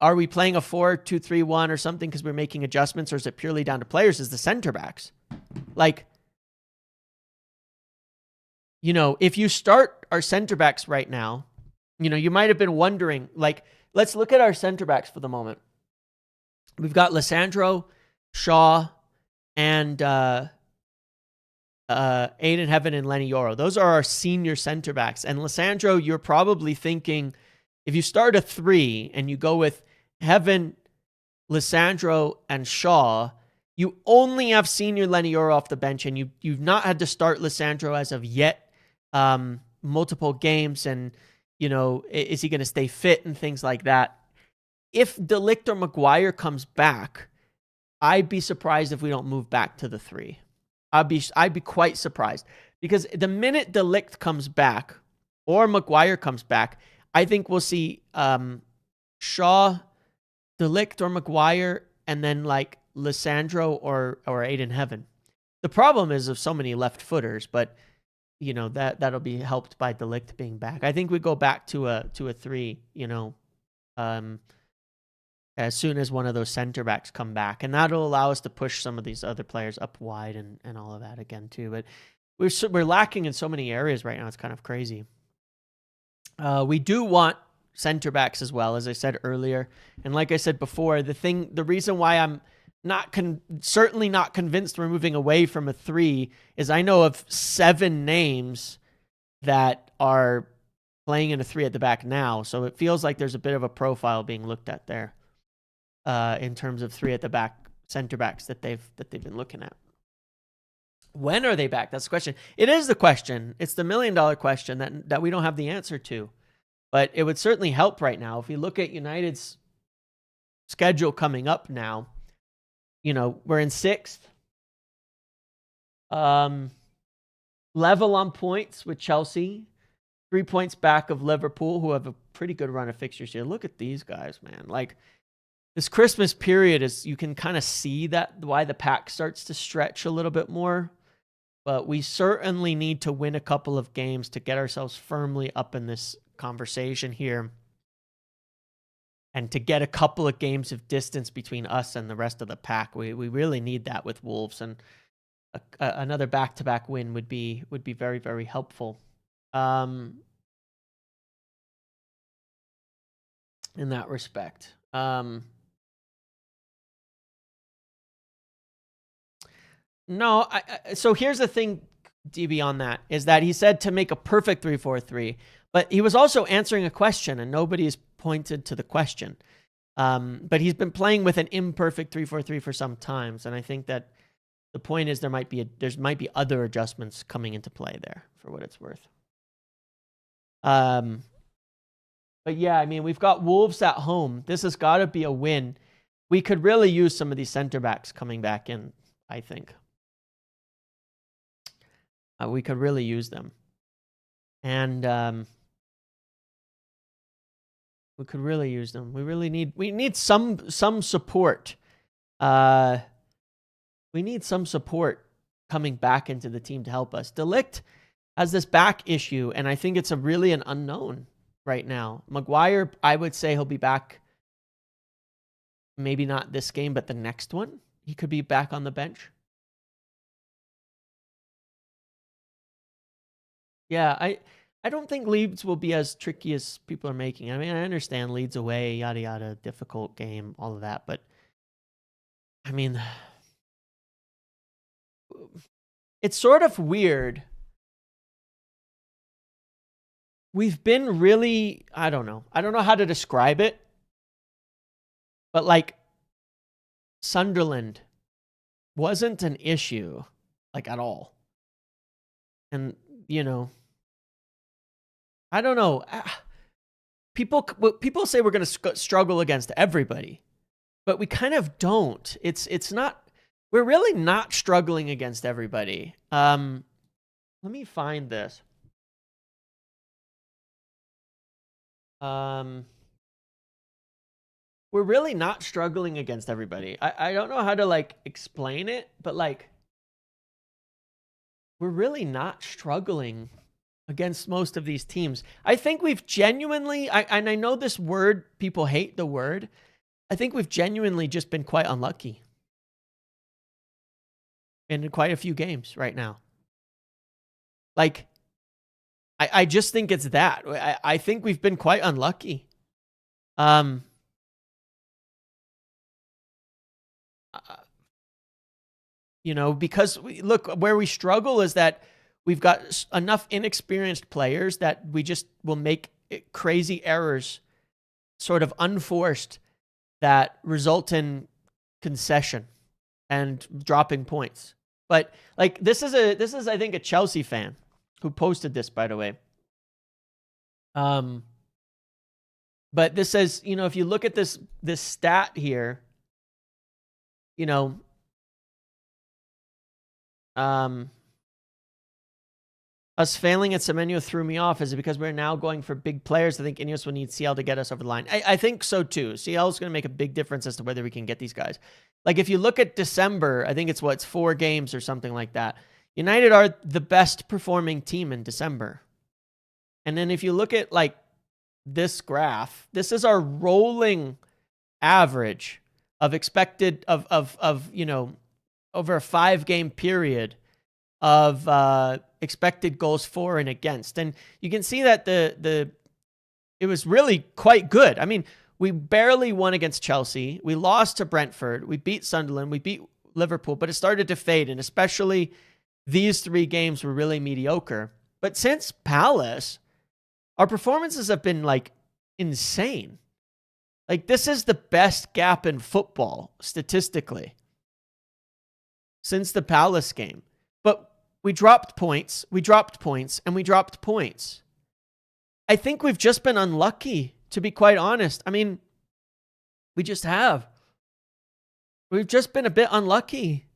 are we playing a 4-2-3-1 or something because we're making adjustments, or is it purely down to players? Is the center backs. Like, if you start our center backs right now, you might have been wondering, like, let's look at our center backs for the moment. We've got Lissandro, Shaw, and Aiden Heaven and Lenny Yoro. Those are our senior center backs. And Lissandro, you're probably thinking, if you start a 3 and you go with Heaven, Lissandro, and Shaw, you only have senior Lenny Yoro off the bench, and you've not had to start Lissandro as of yet. Multiple games, and is he going to stay fit and things like that. If De Ligt or Maguire comes back, I'd be surprised if we don't move back to the 3. I'd be quite surprised, because the minute De Ligt comes back or Maguire comes back, I think we'll see Shaw, De Ligt or Maguire, and then like Lissandro or Aiden Heaven. The problem is of so many left footers, but that'll be helped by De Ligt being back. I think we go back to a 3, as soon as one of those center backs come back, and that'll allow us to push some of these other players up wide and all of that again too. But we're lacking in so many areas right now. It's kind of crazy. We do want center backs as well, as I said earlier. And like I said before, the reason why I'm certainly not convinced we're moving away from a 3 is I know of 7 names that are playing in a 3 at the back now. So it feels like there's a bit of a profile being looked at there in terms of 3 at the back center backs that they've been looking at. When are they back? That's the question. It is the question. It's the $1 million question that we don't have the answer to. But it would certainly help right now. If you look at United's schedule coming up now, we're in 6th. Level on points with Chelsea. 3 points back of Liverpool, who have a pretty good run of fixtures here. Look at these guys, man. Like, this Christmas period you can kind of see that why the pack starts to stretch a little bit more. But we certainly need to win a couple of games to get ourselves firmly up in this conversation here, and to get a couple of games of distance between us and the rest of the pack. We really need that with Wolves, and another back-to-back win would be very, very helpful. In that respect. No, so here's the thing, DB, on that, is that he said to make a perfect 3-4-3, but he was also answering a question, and nobody's pointed to the question. But he's been playing with an imperfect 3-4-3 for some times, and I think that the point is there might be other adjustments coming into play there, for what it's worth. But yeah, I mean, we've got Wolves at home. This has got to be a win. We could really use some of these center backs coming back in, I think. We could really use them. And we could really use them. We need some support. We need some support coming back into the team to help us. De Ligt has this back issue, and I think it's really an unknown right now. Maguire, I would say he'll be back. Maybe not this game, but the next one. He could be back on the bench. Yeah, I don't think Leeds will be as tricky as people are making. I mean, I understand Leeds away, yada, yada, difficult game, all of that. But, I mean, it's sort of weird. We've been really, I don't know how to describe it. But, like, Sunderland wasn't an issue, like, at all. And, you know, I don't know. People say we're going to struggle against everybody, but we kind of don't. It's not. We're really not struggling against everybody. Let me find this. We're really not struggling against everybody. I don't know how to like explain it, but like we're really not struggling against most of these teams. I think we've genuinely, and I know this word, people hate the word. I think we've genuinely just been quite unlucky in quite a few games right now. Like, I just think it's that. I think we've been quite unlucky. You know, because look, where we struggle is that we've got enough inexperienced players that we just will make crazy errors, sort of unforced, that result in concession and dropping points. But like this is I think a Chelsea fan who posted this, by the way. But this says, you know, if you look at this stat here, you know, us failing at Semenyo threw me off. Is it because we're now going for big players? I think Ineos will need CL to get us over the line. I think so too. CL is going to make a big difference as to whether we can get these guys. Like if you look at December, I think it's 4 games or something like that. United are the best performing team in December. And then if you look at like this graph, this is our rolling average of expected of you know, over a 5-game period of expected goals for and against. And you can see that it was really quite good. I mean, we barely won against Chelsea. We lost to Brentford. We beat Sunderland. We beat Liverpool, but it started to fade. And especially these 3 games were really mediocre. But since Palace, our performances have been like insane. Like this is the best gap in football statistically since the Palace game. But we dropped points, and we dropped points. I think we've just been unlucky, to be quite honest. I mean, we just have. We've just been a bit unlucky.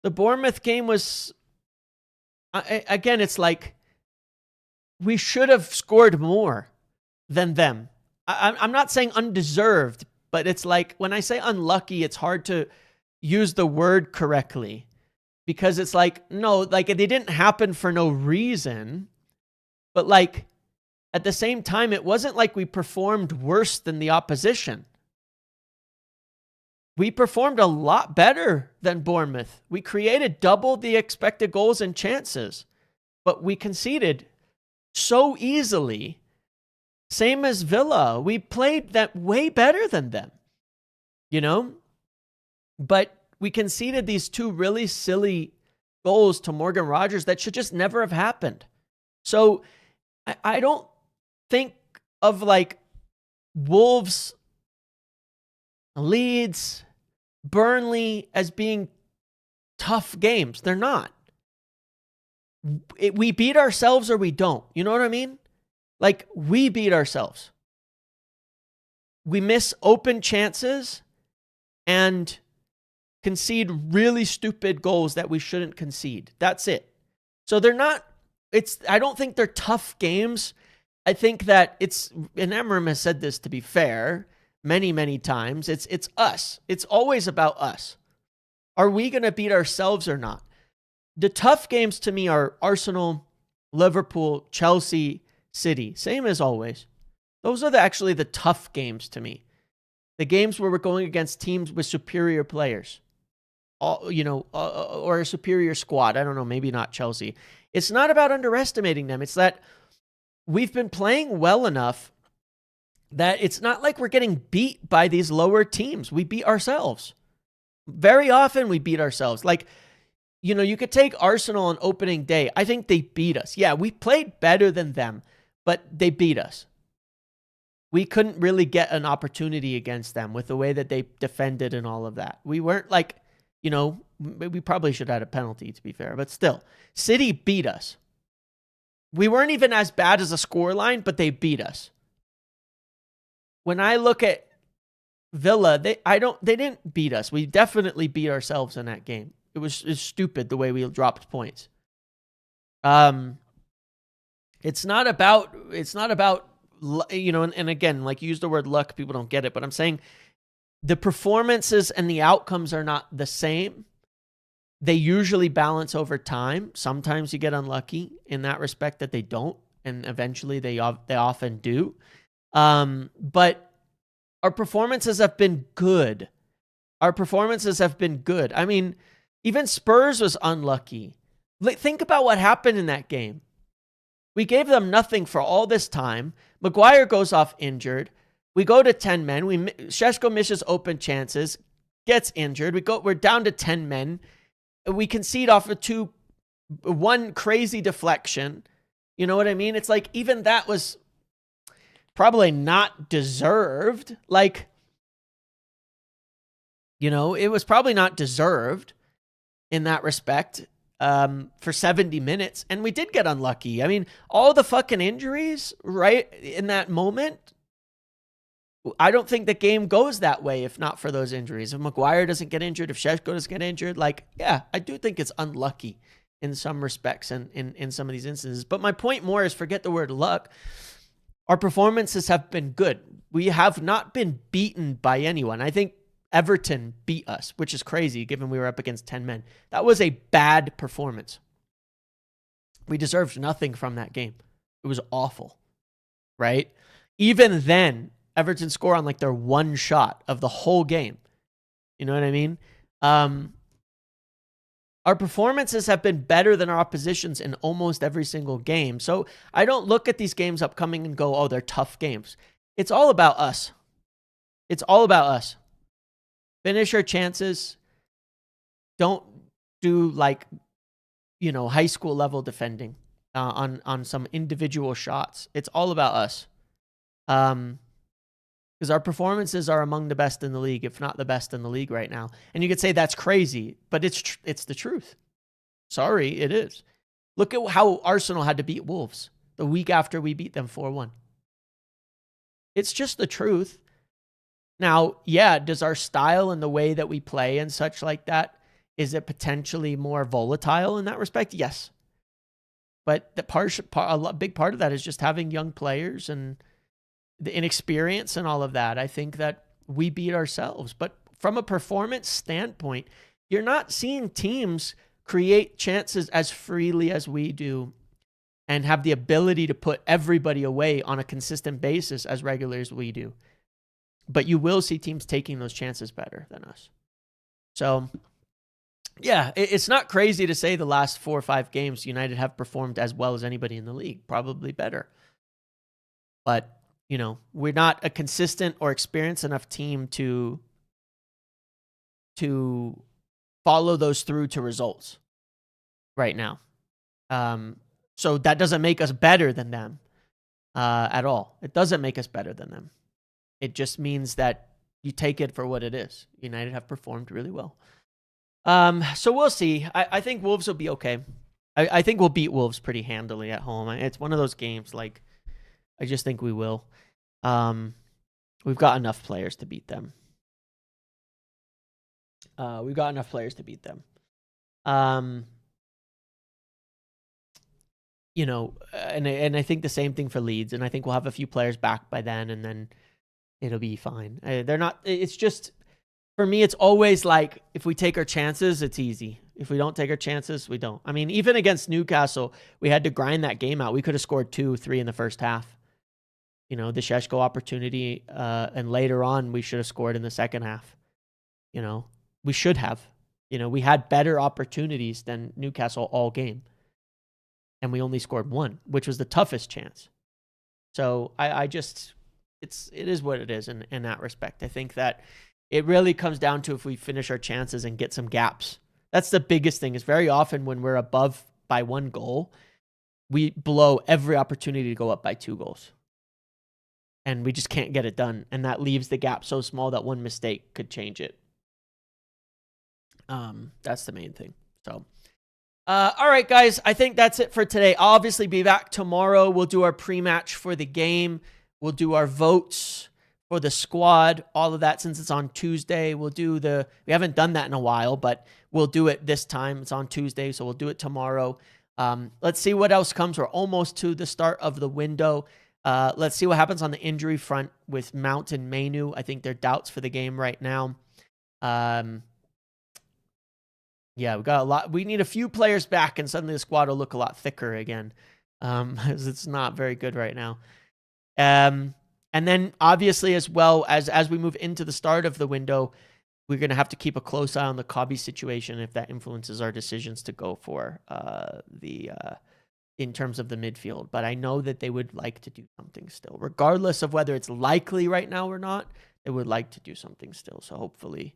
The Bournemouth game was, again, it's like we should have scored more than them. I'm not saying undeserved, but it's like when I say unlucky, it's hard to use the word correctly. Because it's like, no, like they didn't happen for no reason. But like, at the same time, it wasn't like we performed worse than the opposition. we performed a lot better than Bournemouth. We created double the expected goals and chances, but we conceded so easily. Same as Villa. We played that way better than them, you know? But we conceded these two really silly goals to Morgan Rogers that should just never have happened. So I don't think of like Wolves, Leeds, Burnley as being tough games. They're not. We beat ourselves or we don't. You know what I mean? Like, we beat ourselves. We miss open chances and concede really stupid goals that we shouldn't concede. That's it. So they're not, I don't think they're tough games. I think that and Emram has said this, to be fair, many, many times. It's us. It's always about us. Are we going to beat ourselves or not? The tough games to me are Arsenal, Liverpool, Chelsea, City. Same as always. Those are actually the tough games to me. The games where we're going against teams with superior players. Or a superior squad. I don't know, maybe not Chelsea. It's not about underestimating them. It's that we've been playing well enough that it's not like we're getting beat by these lower teams. We beat ourselves. Very often we beat ourselves. Like, you could take Arsenal on opening day. I think they beat us. Yeah, we played better than them, but they beat us. We couldn't really get an opportunity against them with the way that they defended and all of that. We weren't like, we probably should have had a penalty, to be fair, but still, City beat us. We weren't even as bad as a scoreline, but they beat us. When I look at Villa, they didn't beat us. We definitely beat ourselves in that game. It's stupid the way we dropped points. It's not about, and again, like, you use the word luck, people don't get it, but I'm saying the performances and the outcomes are not the same. They usually balance over time. Sometimes you get unlucky in that respect that they don't, and eventually they often do. But our performances have been good. I mean, even Spurs was unlucky. Think about what happened in that game. We gave them nothing for all this time. Maguire goes off injured. We go to 10 men. Šeško misses open chances, gets injured. We're down to 10 men. We concede off of one crazy deflection. You know what I mean? It's like, even that was probably not deserved. Like, it was probably not deserved in that respect. For 70 minutes, and we did get unlucky. I mean, all the fucking injuries right in that moment, I don't think the game goes that way if not for those injuries. If Maguire doesn't get injured, if Šeško doesn't get injured, I do think it's unlucky in some respects and in some of these instances. But my point more is, forget the word luck. Our performances have been good. We have not been beaten by anyone. I think Everton beat us, which is crazy given we were up against 10 men. That was a bad performance. We deserved nothing from that game. It was awful, right? Even then, Everton score on their one shot of the whole game. You know what I mean? Our performances have been better than our oppositions in almost every single game. So I don't look at these games upcoming and go, oh, they're tough games. It's all about us. It's all about us. Finish our chances. Don't do high school level defending on some individual shots. It's all about us. Because our performances are among the best in the league, if not the best in the league right now. And you could say that's crazy, but it's the truth. Sorry, it is. Look at how Arsenal had to beat Wolves the week after we beat them 4-1. It's just the truth. Now, yeah, does our style and the way that we play and such like that, is it potentially more volatile in that respect? Yes. But a big part of that is just having young players and the inexperience and all of that. I think that we beat ourselves. But from a performance standpoint, you're not seeing teams create chances as freely as we do and have the ability to put everybody away on a consistent basis as regularly as we do. But you will see teams taking those chances better than us. So, yeah, it's not crazy to say the last 4 or 5 games United have performed as well as anybody in the league, probably better. But, you know, we're not a consistent or experienced enough team to follow those through to results right now. So that doesn't make us better than them at all. It doesn't make us better than them. It just means that you take it for what it is. United have performed really well. So we'll see. I think Wolves will be okay. I think we'll beat Wolves pretty handily at home. It's one of those games, like, I just think we will. We've got enough players to beat them. We've got enough players to beat them. You know, and I think the same thing for Leeds, and I think we'll have a few players back by then, and then it'll be fine. They're not. It's just, for me, it's always like, if we take our chances, it's easy. If we don't take our chances, we don't. I mean, even against Newcastle, we had to grind that game out. We could have scored 2, 3 in the first half. You know, the Šeško opportunity, and later on, we should have scored in the second half. You know, we should have. You know, we had better opportunities than Newcastle all game. And we only scored 1, which was the toughest chance. So I just, it is what it is in that respect. I think that it really comes down to if we finish our chances and get some gaps. That's the biggest thing, is very often when we're above by 1 goal, we blow every opportunity to go up by 2 goals. And we just can't get it done. And that leaves the gap so small that 1 mistake could change it. That's the main thing. So, all right, guys, I think that's it for today. I'll obviously be back tomorrow. We'll do our pre-match for the game. We'll do our votes for the squad, all of that, since it's on Tuesday. We'll do we haven't done that in a while, but we'll do it this time. It's on Tuesday, so we'll do it tomorrow. Let's see what else comes. We're almost to the start of the window. Let's see what happens on the injury front with Mount and Mainu. I think they're doubts for the game right now. Yeah, we got a lot. We need a few players back, and suddenly the squad will look a lot thicker again. Because it's not very good right now. And then obviously, as well as we move into the start of the window, we're going to have to keep a close eye on the Cobby situation, if that influences our decisions to go for in terms of the midfield. But I know that they would like to do something still, regardless of whether it's likely right now or not. They would like to do something still. So hopefully,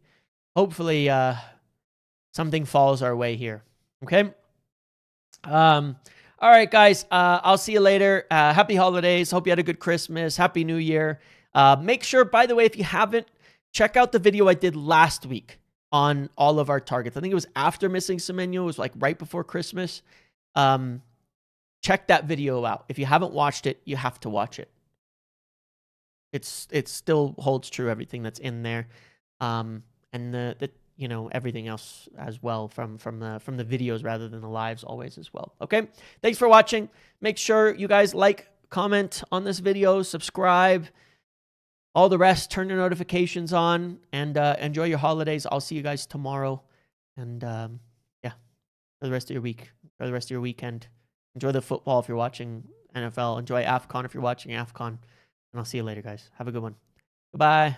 something falls our way here. Okay. All right, guys. I'll see you later. Happy holidays. Hope you had a good Christmas. Happy New Year. Make sure, by the way, if you haven't, check out the video I did last week on all of our targets. I think it was after missing Semenyo. It was like right before Christmas. Check that video out. If you haven't watched it, you have to watch it. It still holds true, everything that's in there. And the you know, everything else as well from the videos rather than the lives always as well. Okay. Thanks for watching. Make sure you guys like, comment on this video, subscribe, all the rest, turn your notifications on, and enjoy your holidays. I'll see you guys tomorrow. And yeah, for the rest of your week, for the rest of your weekend, enjoy the football if you're watching NFL, enjoy AFCON if you're watching AFCON, and I'll see you later, guys. Have a good one. Goodbye.